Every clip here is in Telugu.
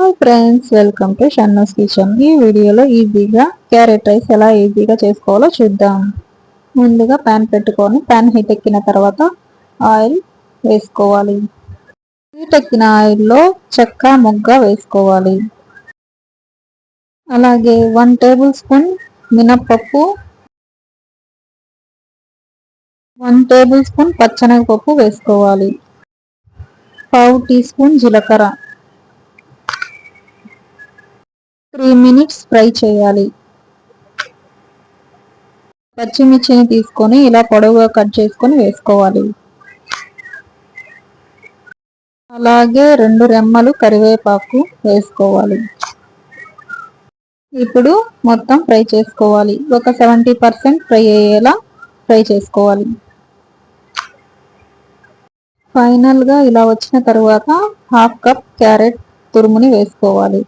Hi friends, welcome to Shannu's kitchen. ఈ వీడియోలో ఈజీగా క్యారెట్ రైస్ ఎలా ఈజీగా చేసుకోవాలో చూద్దాం. ముందుగా ప్యాన్ పెట్టుకొని ప్యాన్ హీట్ ఎక్కిన తర్వాత ఆయిల్ వేసుకోవాలి. హీట్ ఎక్కిన ఆయిల్లో చెక్క మొగ్గ వేసుకోవాలి. అలాగే 1 టేబుల్ స్పూన్ మినప్పప్పు, 1 టేబుల్ స్పూన్ పచ్చెనగపప్పు వేసుకోవాలి. 1/2 టీ స్పూన్ జీలకర్ర. 3 మినిట్స్ ఫ్రై చేయాలి. పచ్చిమిర్చిని తీసుకొని ఇలా పొడవుగా కట్ చేసుకొని వేసుకోవాలి. అలాగే 2 రెమ్మలు కరివేపాకు వేసుకోవాలి. ఇప్పుడు మొత్తం ఫ్రై చేసుకోవాలి. ఒక 70% ఫ్రై అయ్యేలా ఫ్రై చేసుకోవాలి. ఫైనల్ గా ఇలా వచ్చిన తర్వాత 1/2 కప్ క్యారెట్ తురుముని వేసుకోవాలి.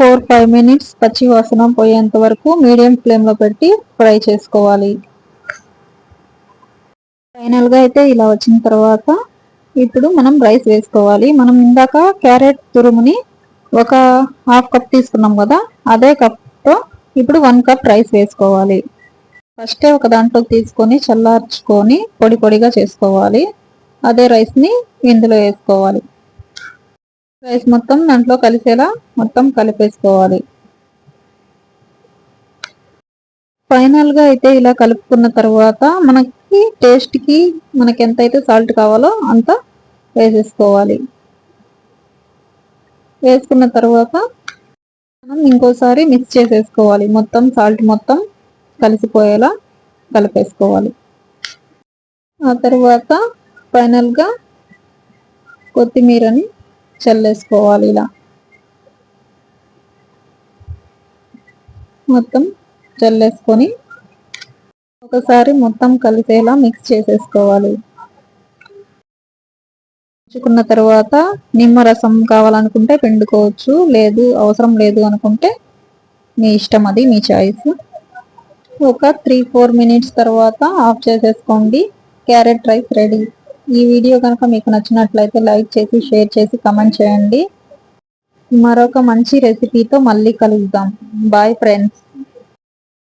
4-5 మినిట్స్ పచ్చి వాసన పోయేంత వరకు మీడియం ఫ్లేమ్ లో పెట్టి ఫ్రై చేసుకోవాలి. ఫైనల్ గా అయితే ఇలా వచ్చిన తర్వాత ఇప్పుడు మనం రైస్ వేసుకోవాలి. మనం ఇందాక క్యారెట్ తురుముని ఒక 1/2 కప్ తీసుకున్నాం కదా, అదే కప్ తో ఇప్పుడు 1 కప్ రైస్ వేసుకోవాలి. ఫస్ట్ ఒక దాంట్లో తీసుకొని చల్లార్చుకొని పొడి పొడిగా చేసుకోవాలి. అదే రైస్ ని ఇందులో వేసుకోవాలి. రైస్ మొత్తం దాంట్లో కలిసేలా మొత్తం కలిపేసుకోవాలి. ఫైనల్ గా అయితే ఇలా కలుపుకున్న తర్వాత మనకి టేస్ట్ కి మనకి ఎంతైతే సాల్ట్ కావాలో అంత వేసేసుకోవాలి. వేసుకున్న తర్వాత మనం ఇంకోసారి మిక్స్ చేసేసుకోవాలి. మొత్తం సాల్ట్ మొత్తం కలిసిపోయేలా కలిపేసుకోవాలి. ఆ తర్వాత ఫైనల్ గా కొత్తిమీరని చల్లేసుకోవాలి. ఇలా మొత్తం చల్లేసుకొని ఒకసారి మొత్తం కలిసేలా మిక్స్ చేసేసుకోవాలి. ఉంచుకున్న తర్వాత నిమ్మరసం కావాలనుకుంటే పిండుకోవచ్చు, లేదు అవసరం లేదు అనుకుంటే మీ ఇష్టం, అది మీ చాయిస్. ఒక 3-4 మినిట్స్ తర్వాత ఆఫ్ చేసేసుకోండి. Carrot rice ready. ఈ వీడియో కనుక మీకు నచ్చినట్లయితే లైక్ చేసి, షేర్ చేసి, కమెంట్ చేయండి. మరొక మంచి రెసిపీతో మళ్ళీ కలుద్దాం. Bye friends.